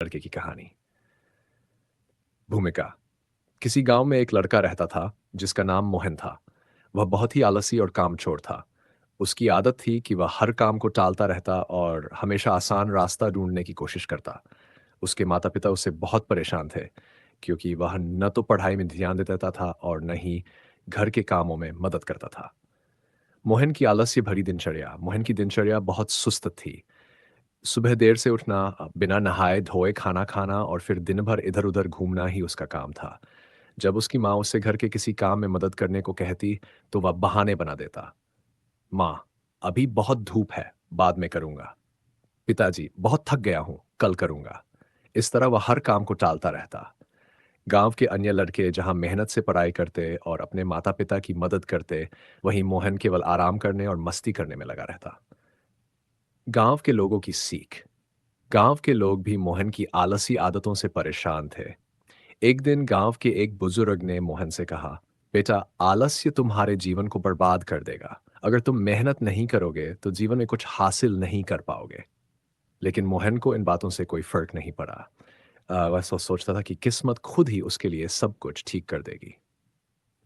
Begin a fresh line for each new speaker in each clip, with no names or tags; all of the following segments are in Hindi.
लड़के की कहानी। भूमिका। किसी गांव में एक लड़का रहता था जिसका नाम मोहन था। वह बहुत ही आलसी और कामचोर था। उसकी आदत थी कि वह हर काम को टालता रहता और हमेशा आसान रास्ता ढूंढने की कोशिश करता। उसके माता पिता उससे बहुत परेशान थे क्योंकि वह न तो पढ़ाई में ध्यान देता था और न ही घर के कामों में मदद करता था। मोहन की दिनचर्या बहुत सुस्त थी। सुबह देर से उठना, बिना नहाए धोए खाना खाना और फिर दिन भर इधर-उधर घूमना ही उसका काम था। जब उसकी माँ उसे घर के किसी काम में मदद करने को कहती, तो वह बहाने बना देता। माँ, अभी बहुत धूप है, बाद में करूँगा। पिताजी, बहुत थक गया हूँ, कल करूँगा। इस तरह वह हर काम को टालता रहता। गाँव के अन्य लड़के जहाँ मेहनत से पढ़ाई करते और अपने माता-पिता की मदद करते, वहीं मोहन केवल आराम करने और मस्ती करने में लगा रहता। गाँव के लोगों की सीख। गांव के लोग भी मोहन की आलसी आदतों से परेशान थे। एक दिन गांव के एक बुजुर्ग ने मोहन से कहा, बेटा, आलस्य तुम्हारे जीवन को बर्बाद कर देगा। अगर तुम मेहनत नहीं करोगे तो जीवन में कुछ हासिल नहीं कर पाओगे। लेकिन मोहन को इन बातों से कोई फर्क नहीं पड़ा। वह सोचता था कि किस्मत खुद ही उसके लिए सब कुछ ठीक कर देगी।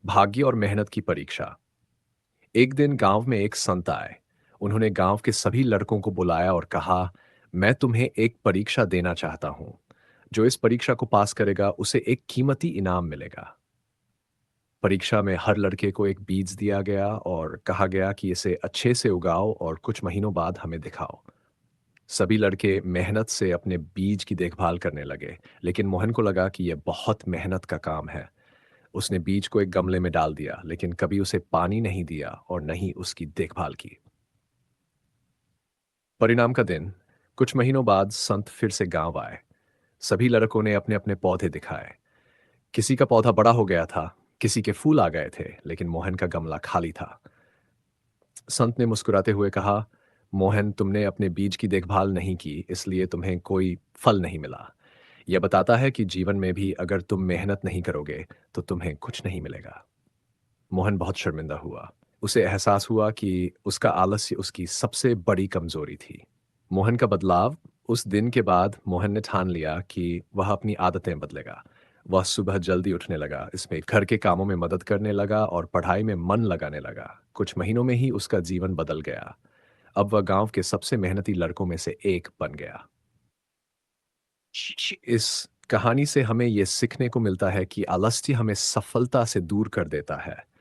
भाग्य और मेहनत की परीक्षा। एक दिन गांव में एक संत आए। उन्होंने गांव के सभी लड़कों को बुलाया और कहा, मैं तुम्हें एक परीक्षा देना चाहता हूं। जो इस परीक्षा को पास करेगा उसे एक कीमती इनाम मिलेगा। परीक्षा में हर लड़के को एक बीज दिया गया और कहा गया कि इसे अच्छे से उगाओ और कुछ महीनों बाद हमें दिखाओ। सभी लड़के मेहनत से अपने बीज की देखभाल करने लगे, लेकिन मोहन को लगा कि यह बहुत मेहनत का काम है। उसने बीज को एक गमले में डाल दिया, लेकिन कभी उसे पानी नहीं दिया और न ही उसकी देखभाल की। परिणाम का दिन। कुछ महीनों बाद संत फिर से गांव आए। सभी लड़कों ने अपने अपने पौधे दिखाए। किसी का पौधा बड़ा हो गया था, किसी के फूल आ गए थे, लेकिन मोहन का गमला खाली था। संत ने मुस्कुराते हुए कहा, मोहन, तुमने अपने बीज की देखभाल नहीं की, इसलिए तुम्हें कोई फल नहीं मिला। यह बताता है कि जीवन में भी अगर तुम मेहनत नहीं करोगे तो तुम्हें कुछ नहीं मिलेगा। मोहन बहुत शर्मिंदा हुआ। उसे एहसास हुआ कि उसका आलस्य उसकी सबसे बड़ी कमजोरी थी। मोहन का बदलाव। उस दिन के बाद मोहन ने ठान लिया कि वह अपनी आदतें बदलेगा। वह सुबह जल्दी उठने लगा, इसमें घर के कामों में मदद करने लगा और पढ़ाई में मन लगाने लगा। कुछ महीनों में ही उसका जीवन बदल गया। अब वह गांव के सबसे मेहनती लड़कों में से एक बन गया। इस कहानी से हमें यह सीखने को मिलता है कि आलस्य हमें सफलता से दूर कर देता है।